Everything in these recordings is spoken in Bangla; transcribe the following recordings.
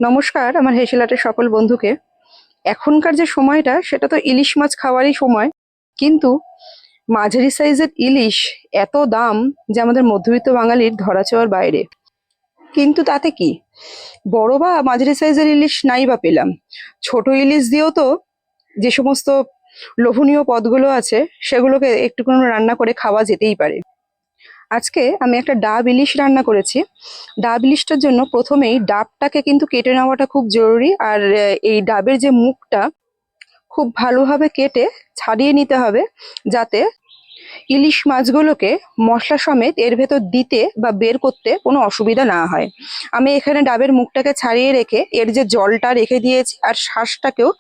নমস্কার আমার হেসেলাটের সকল বন্ধুকে। এখনকার যে সময়টা সেটা তো ইলিশ মাছ খাওয়ারই সময়, কিন্তু মাঝারি সাইজের ইলিশ এত দাম যে আমাদের মধ্যবিত্ত বাঙালির ধরাছোঁয়ার বাইরে। কিন্তু তাতে কি, বড় বা মাঝারি সাইজের ইলিশ নাই বা পেলাম, ছোট ইলিশ দিয়েও তো যে সমস্ত লোভনীয় পদগুলো আছে সেগুলোকে একটুখানি রান্না করে খাওয়া যেতেই পারে। আজকে আমি একটা ডাব ইলিশ রান্না করেছি। ডাব ইলিশটার জন্য প্রথমেই ডাবটাকে কিন্তু কেটে নেওয়াটা খুব জরুরি, আর এই ডাবের যে মুখটা খুব ভালোভাবে কেটে ছাড়িয়ে নিতে হবে, যাতে ইলিশ মাছগুলোকে মশলা সমেত এর ভেতর দিতে বা বের করতে কোনো অসুবিধা না হয়। আমি এখানে ডাবের মুখটাকে ছাড়িয়ে রেখে এর যে জলটা রেখে দিয়েছি আর শ্বাসটাকেও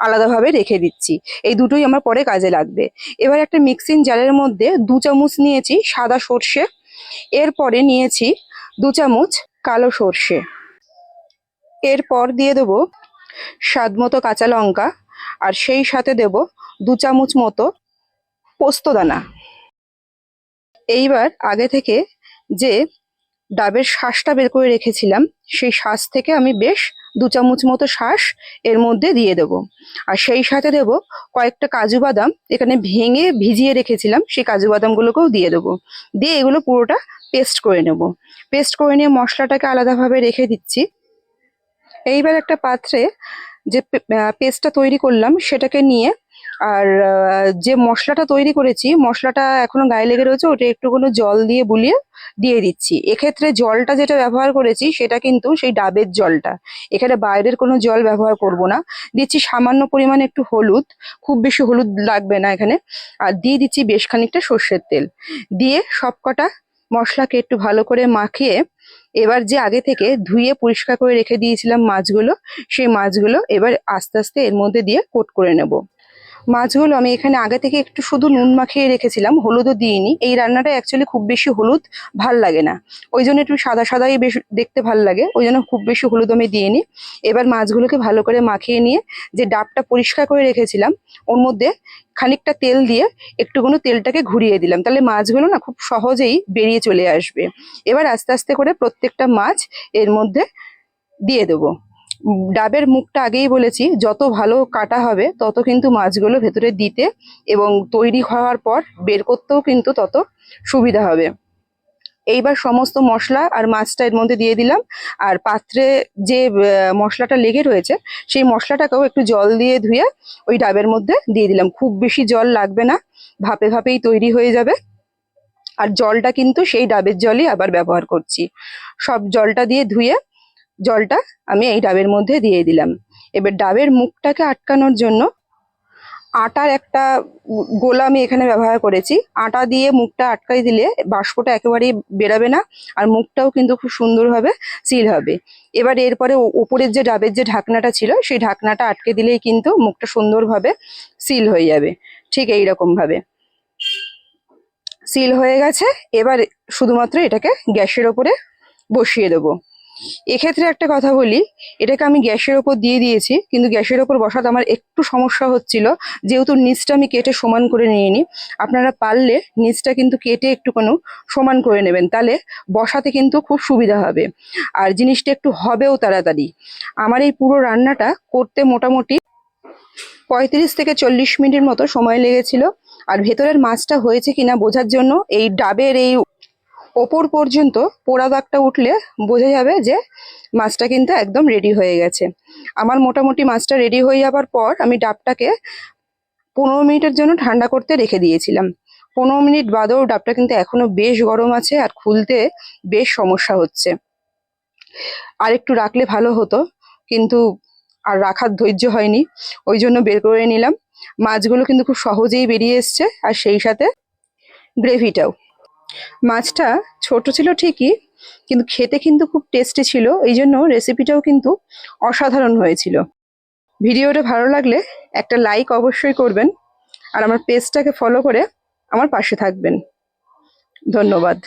আলাদাভাবে রেখে দিচ্ছি। এই দুটোই আমার পরে কাজে লাগবে। এবার একটা মিক্সিং জারের মধ্যে 2 চামচ নিয়েছি সাদা সর্ষে, এরপরে নিয়েছি 2 চামচ কালো সর্ষে, এরপর দিয়ে দেবো স্বাদ মতো কাঁচা লঙ্কা, আর সেই সাথে দেব 2 চামচ মতো পোস্ত দানা। এইবার আগে থেকে যে ডাবের শাঁসটা বের করে রেখেছিলাম সেই শাঁস থেকে আমি বেশ 2 চামচ মতো শাঁস এর মধ্যে দিয়ে দেবো। আর সেই সাথে দেব কয়েকটা কাজু বাদাম, এখানে ভেঙে ভিজিয়ে রেখেছিলাম, সেই কাজু বাদামগুলোকেও দিয়ে দেবো। দিয়ে এগুলো পুরোটা পেস্ট করে নেব। পেস্ট করে নিয়ে মশলাটাকে আলাদাভাবে রেখে দিচ্ছি। এইবার একটা পাত্রে যে পেস্টটা তৈরি করলাম সেটাকে নিয়ে, আর যে মশলাটা তৈরি করেছি মশলাটা এখনো গায়ে লেগে রয়েছে, ওটা একটুখানি জল দিয়ে বুলিয়ে দিয়ে দিচ্ছি। এক্ষেত্রে জলটা যেটা ব্যবহার করেছি সেটা কিন্তু সেই ডাবের জলটা, এখানে বাইরের কোনো জল ব্যবহার করব না। দিচ্ছি সামান্য পরিমাণে একটু হলুদ, খুব বেশি হলুদ লাগবে না এখানে। আর দিয়ে দিচ্ছি বেশ খানিকটা সর্ষের তেল। দিয়ে সবকটা মশলাকে একটু ভালো করে মাখিয়ে এবার যে আগে থেকে ধুয়ে পরিষ্কার করে রেখে দিয়েছিলাম মাছগুলো, সেই মাছগুলো এবার আস্তে আস্তে এর মধ্যে দিয়ে কোট করে নেব। মাছগুলো আমি এখানে আগে থেকে একটু শুধু নুন মাখিয়ে রেখেছিলাম, হলুদও দিইনি। এই রান্নাটা অ্যাকচুয়ালি খুব বেশি হলুদ ভাল লাগে না, ওই জন্য একটু সাদা সাদাই বেশ দেখতে ভাল লাগে, ওই জন্য খুব বেশি হলুদ আমি দিইনি। এবার মাছগুলোকে ভালো করে মাখিয়ে নিয়ে যে ডাবটা পরিষ্কার করে রেখেছিলাম ওর মধ্যে খানিকটা তেল দিয়ে একটুখানি তেলটাকে ঘুরিয়ে দিলাম, তাহলে মাছগুলো না খুব সহজেই বেরিয়ে চলে আসবে। এবার আস্তে আস্তে করে প্রত্যেকটা মাছ এর মধ্যে দিয়ে দেবো। ডাবের মুখটা আগেই বলেছি যত ভালো কাটা হবে তত কিন্তু মাছগুলো ভেতরে দিতে এবং তৈরি হওয়ার পর বের করতেও কিন্তু তত সুবিধা হবে। এইবার সমস্ত মশলা আর মাছটা এর মধ্যে দিয়ে দিলাম, আর পাত্রে যে মশলাটা লেগে রয়েছে সেই মশলাটাকেও একটু জল দিয়ে ধুয়ে ওই ডাবের মধ্যে দিয়ে দিলাম। খুব বেশি জল লাগবে না, ভাপে ভাপেই তৈরি হয়ে যাবে। আর জলটা কিন্তু সেই ডাবের জলই আবার ব্যবহার করছি। সব জলটা দিয়ে ধুয়ে জলটা আমি এই ডাবের মধ্যে দিয়ে দিলাম। এবার ডাবের মুখটাকে আটকানোর জন্য আটার একটা গোলা আমি এখানে ব্যবহার করেছি। আটা দিয়ে মুখটা আটকাই দিলে বাষ্পটা একেবারেই বেরাবে না, আর মুখটাও কিন্তু খুব সুন্দরভাবে সিল হবে। এবার এরপরে ওপরের যে ডাবের যে ঢাকনাটা ছিল সেই ঢাকনাটা আটকে দিলেই কিন্তু মুখটা সুন্দরভাবে সিল হয়ে যাবে। ঠিক এইরকম ভাবে সিল হয়ে গেছে। এবার শুধুমাত্র এটাকে গ্যাসের ওপরে বসিয়ে দেবো। এক্ষেত্রে একটা কথা বলি, এটাকে আমি গ্যাসের ওপর দিয়ে দিয়েছি, কিন্তু গ্যাসের ওপর বসাতে আমার একটু সমস্যা হচ্ছিল, যেহেতু নিচটা আমি কেটে সমান করে নিইনি। আপনারা পারলে নিচটা কিন্তু কেটে একটুখানি সমান করে নেবেন, তাহলে বসাতে কিন্তু খুব সুবিধা হবে, আর জিনিসটা একটু হবেও তাড়াতাড়ি। আমার এই পুরো রান্নাটা করতে মোটামুটি 35 থেকে 40 মিনিটের মতো সময় লেগেছিল। আর ভেতরের মাছটা হয়েছে কিনা বোঝার জন্য এই ডাবের এই ওপর পর্যন্ত পোড়া দাগটা উঠলে বোঝা যাবে যে মাছটা কিন্তু একদম রেডি হয়ে গেছে। আমার মোটামুটি মাছটা রেডি হয়ে যাবার পর আমি ডাবটাকে 15 মিনিটের জন্য ঠান্ডা করতে রেখে দিয়েছিলাম। 15 মিনিট বাদেও ডাবটা কিন্তু এখনো বেশ গরম আছে, আর খুলতে বেশ সমস্যা হচ্ছে। আর একটু রাখলে ভালো হতো, কিন্তু আর রাখার ধৈর্য হয়নি, ওই জন্য বের করে নিলাম। মাছগুলো কিন্তু খুব সহজেই বেরিয়ে এসছে, আর সেই সাথে গ্রেভিটাও। মাছটা ছোট ছিল ঠিকই, কিন্তু খেতে কিন্তু খুব টেস্টি ছিল, এই জন্য রেসিপিটাও কিন্তু অসাধারণ হয়েছিল। ভিডিওটা ভালো লাগলে একটা লাইক অবশ্যই করবেন, আর আমার পেজটাকে ফলো করে আমার পাশে থাকবেন। ধন্যবাদ।